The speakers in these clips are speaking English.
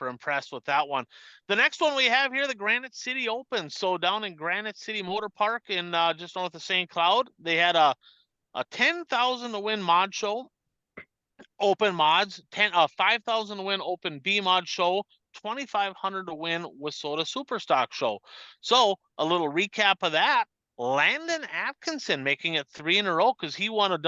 super impressed with that one. The next one we have here, the Granite City Open. So down in Granite City Motor Park in just north of St. Cloud, they had a 10,000 to win mod show, open mods, 5,000 to win open B mod show, 2,500 to win Wissota Superstock show. So a little recap of that. Landon Atkinson making it 3 in a row because he won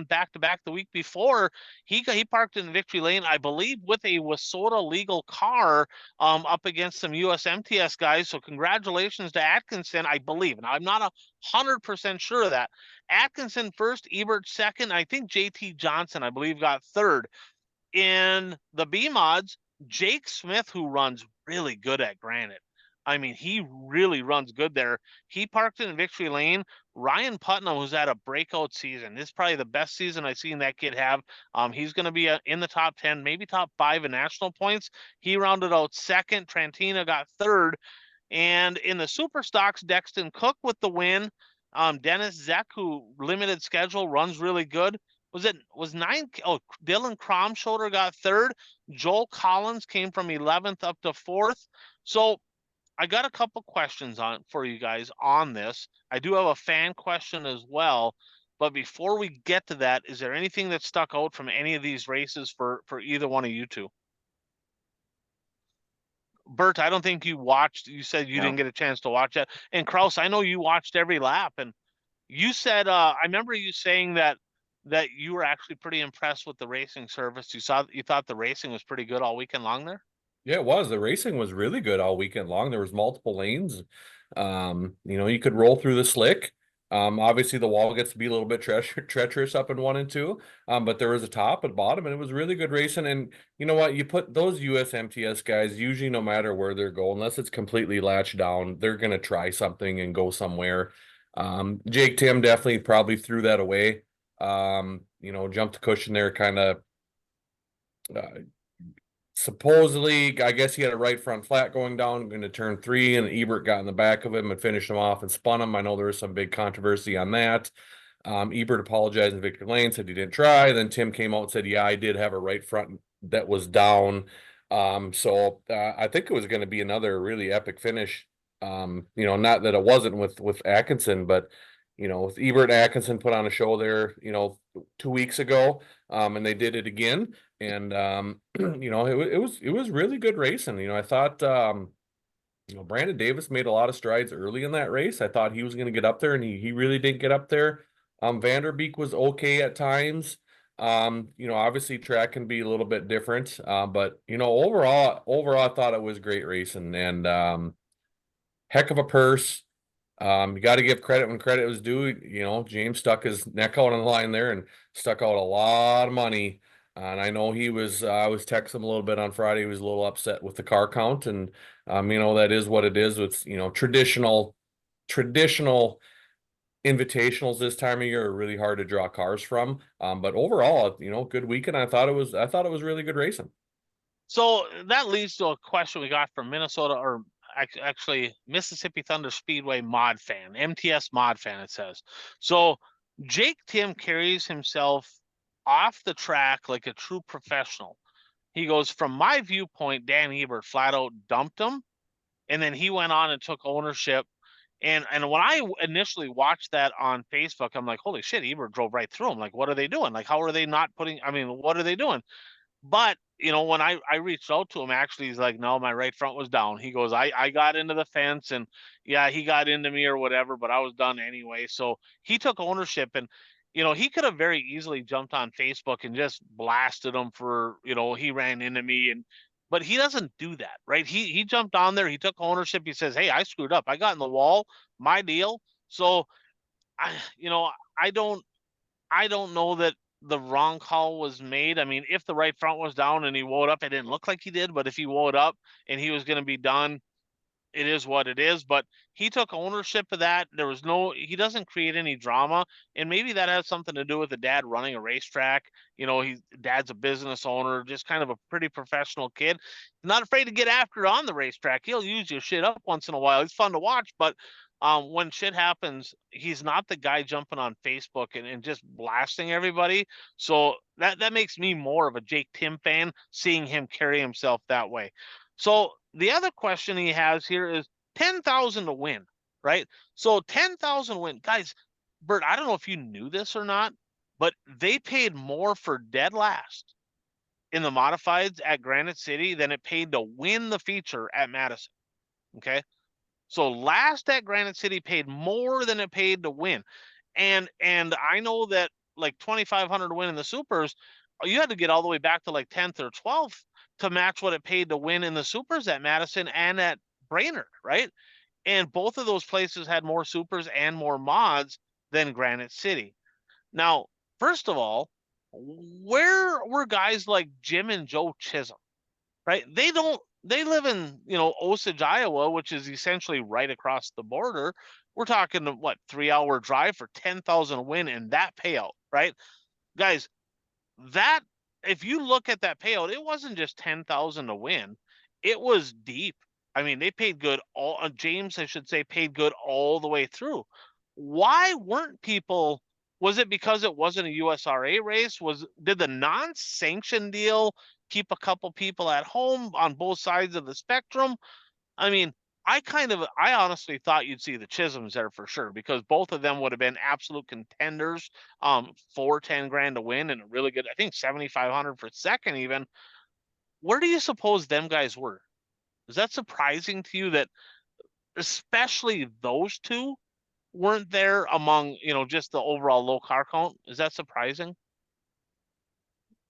back to back the week before. He parked in victory lane, I believe, with a Wissota legal car up against some USMTS guys. So congratulations to Atkinson, I believe. And I'm not 100% sure of that. Atkinson first, Ebert second. I think JT Johnson, I believe, got third. In the B mods, Jake Smith, who runs really good at Granite. I mean, he really runs good there. He parked in victory lane. Ryan Putnam, who's had a breakout season. This is probably the best season I've seen that kid have. He's going to be in the top 10, maybe top 5 in national points. He rounded out second. Trantina got third. And in the super stocks, Dexton Cook with the win. Dennis Zeck, who limited schedule, runs really good. Dylan Cromshoulder got third. Joel Collins came from 11th up to 4th. So I got a couple questions for you guys on this. I do have a fan question as well. But before we get to that, is there anything that stuck out from any of these races for either one of you two? Bert, I don't think you watched. You said you didn't get a chance to watch that. And Kraus, I know you watched every lap. And you said, I remember you saying that you were actually pretty impressed with the racing service. You thought the racing was pretty good all weekend long there? Yeah, it was. The racing was really good all weekend long. There was multiple lanes. You could roll through the slick. Obviously the wall gets to be a little bit treacherous up in 1 and 2. But there was a top and bottom, and it was really good racing. And you know what? You put those USMTS guys, usually no matter where they're going, unless it's completely latched down, they're gonna try something and go somewhere. Jake Tim definitely probably threw that away. Jumped the cushion there, kind of supposedly, I guess he had a right front flat going down, going to turn 3, and Ebert got in the back of him and finished him off and spun him. I know there was some big controversy on that. Ebert apologized in victory lane, said he didn't try. Then Tim came out and said, yeah, I did have a right front that was down. So I think it was going to be another really epic finish. Not that it wasn't with Atkinson, but with Ebert and Atkinson put on a show there, 2 weeks ago, and they did it again. And it was really good racing. I thought Brandon Davis made a lot of strides early in that race. I thought he was going to get up there, and he really didn't get up there. Vanderbeek was okay at times. Obviously track can be a little bit different, but overall I thought it was great racing, and heck of a purse. You got to give credit when credit was due. James stuck his neck out on the line there and stuck out a lot of money. And I know I was texting him a little bit on Friday. He was a little upset with the car count, and that is what it is. It's traditional invitationals this time of year are really hard to draw cars from. But overall, good weekend. I thought it was really good racing. So that leads to a question we got from Minnesota, or actually Mississippi Thunder Speedway mod fan, MTS mod fan, it says. So Jake Tim carries himself off the track like a true professional. He goes, from my viewpoint, Dan Ebert flat out dumped him, and then he went on and took ownership. And when I initially watched that on Facebook, I'm like, holy shit, Ebert drove right through him. Like, what are they doing? Like, how are they not what are they doing? But, when I reached out to him, actually, he's like, no, my right front was down. He goes, I got into the fence, and yeah, he got into me or whatever, but I was done anyway. So he took ownership, and, he could have very easily jumped on Facebook and just blasted him for, he ran into me, but he doesn't do that, right? He jumped on there. He took ownership. He says, hey, I screwed up. I got in the wall, my deal. So I don't know that the wrong call was made. I mean, if the right front was down and he woed up, it didn't look like he did, but if he woed up and he was going to be done, it is what it is. But he took ownership of that. He doesn't create any drama. And maybe that has something to do with the dad running a racetrack. Dad's a business owner, just kind of a pretty professional kid. Not afraid to get after it on the racetrack. He'll use your shit up once in a while. He's fun to watch, but when shit happens, he's not the guy jumping on Facebook and just blasting everybody. So that makes me more of a Jake Tim fan, seeing him carry himself that way. So the other question he has here is 10,000 to win, right? So 10,000 win, guys. Bert, I don't know if you knew this or not, but they paid more for dead last in the modifieds at Granite City than it paid to win the feature at Madison. Okay. So last at Granite City paid more than it paid to win. And I know that like 2,500 to win in the supers, you had to get all the way back to like 10th or 12th to match what it paid to win in the supers at Madison and at Brainerd, right? And both of those places had more supers and more mods than Granite City. Now, first of all, where were guys like Jim and Joe Chisholm, right? They live in, Osage, Iowa, which is essentially right across the border. We're talking what, 3 hour drive for 10,000 win and that payout, right? Guys, that if you look at that payout, it wasn't just 10,000 to win. It was deep. I mean, they paid good James, I should say, paid good all the way through. Why weren't people, was it because it wasn't a USRA race? Did the non-sanction deal keep a couple people at home on both sides of the spectrum? I mean, I honestly thought you'd see the Chisholms there for sure, because both of them would have been absolute contenders for 10 grand to win and a really good, I think 7,500 for second even. Where do you suppose them guys were? Is that surprising to you that especially those two weren't there among, just the overall low car count? Is that surprising?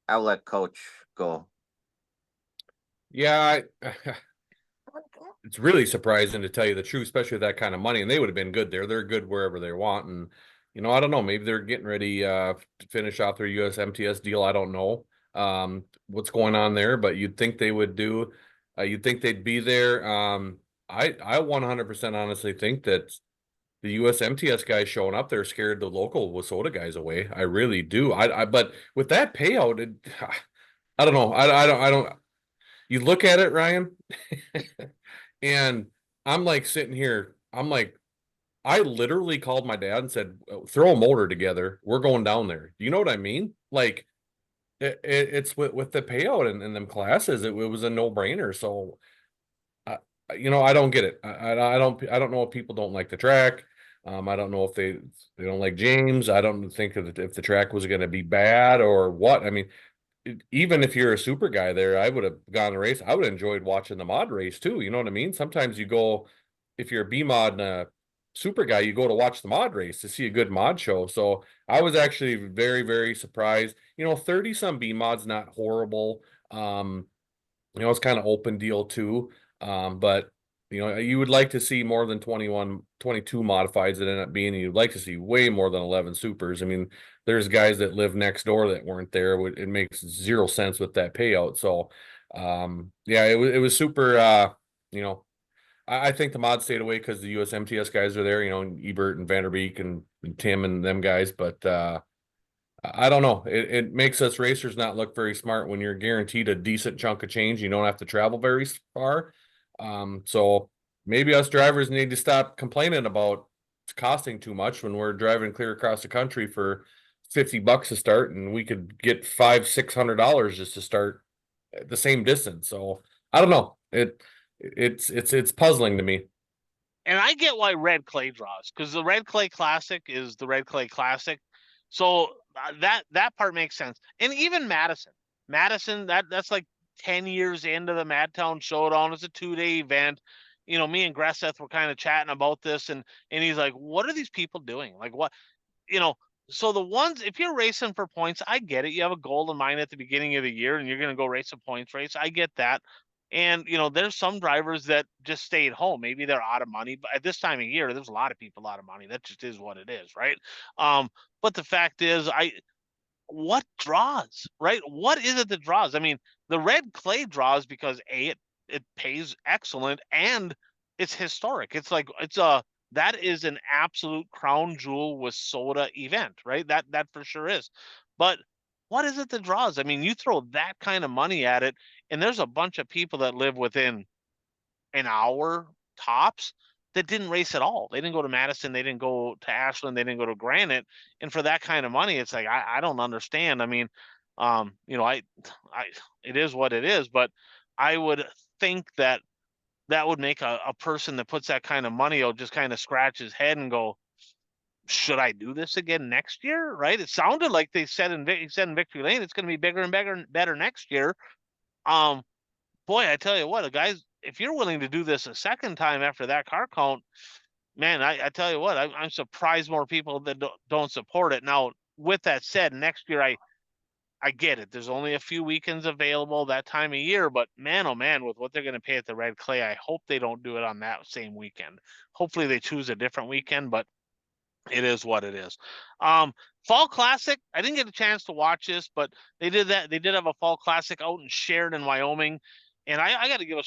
I'll let Coach go. Yeah, it's really surprising to tell you the truth, especially with that kind of money. And they would have been good there. They're good wherever they want. And, I don't know, maybe they're getting ready to finish off their USMTS deal. I don't know what's going on there, but you'd think they would do, you'd think they'd be there. I 100% honestly think that the USMTS guys showing up there scared the local WISSOTA guys away. I really do. But with that payout, I don't know. I don't, you look at it, Ryan, and I'm like sitting here, I'm like, I literally called my dad and said, throw a motor together. We're going down there. You know what I mean? Like it's with the payout and them classes, it was a no brainer. So, I don't get it. I don't know if people don't like the track. I don't know if they don't like James. I don't think if the track was going to be bad or what. I mean, even if you're a super guy there, I would have gone to race. I would have enjoyed watching the mod race too. You know what I mean? Sometimes you go, if you're a B mod and a super guy, you go to watch the mod race to see a good mod show. So I was actually very, very surprised. 30 some B mods, not horrible. It's kind of open deal too. But you would like to see more than 21, 22 modifieds that end up being, you'd like to see way more than 11 supers. I mean, there's guys that live next door that weren't there. It makes zero sense with that payout. So, yeah, it was super, I think the mod stayed away because the USMTS guys are there, Ebert and Vanderbeek and Tim and them guys. But, I don't know. It makes us racers not look very smart when you're guaranteed a decent chunk of change. You don't have to travel very far. So maybe us drivers need to stop complaining about it's costing too much when we're driving clear across the country for $50 to start, and we could get $500-600 just to start the same distance. So I don't know. It's puzzling to me. And I get why Red Clay draws, because the Red Clay Classic is the Red Clay Classic. So that part makes sense. And even Madison, that's like 10 years into the Madtown Showdown. It's a 2-day event. Me and Gresseth were kind of chatting about this, and he's like, what are these people doing? Like, what, so the ones, if you're racing for points, I get it. You have a goal in mind at the beginning of the year and you're going to go race a points race. I get that. And, there's some drivers that just stayed home. Maybe they're out of money, but at this time of year, there's a lot of people out of money. That just is what it is. Right. But the fact is, what draws, right? What is it that draws? I mean, the Red Clay draws because it pays excellent and it's historic. It's like, that is an absolute crown jewel with soda event, right? That for sure is. But what is it that draws? I mean, you throw that kind of money at it, and there's a bunch of people that live within an hour tops. that didn't race at all. They didn't go to Madison, they didn't go to Ashland, they didn't go to Granite. And for that kind of money, it's like I don't understand. I mean, you know, I it is what it is, but I would think that that would make a person that puts that kind of money will just kind of scratch his head and go, should I do this again next year? Right? It sounded like they said in Victory Lane, it's going to be bigger and bigger and better next year. Boy, I tell you what, guys, if you're willing to do this a second time after that car count, man, I tell you what, I'm surprised more people that don't support it. Now, with that said, next year, I get it. There's only a few weekends available that time of year, but man, oh man, with what they're going to pay at the Red Clay, I hope they don't do it on that same weekend. Hopefully they choose a different weekend, but it is what it is. Fall Classic, I didn't get a chance to watch this, but they did that. They did have a Fall Classic out in Sheridan, Wyoming. And I got to give a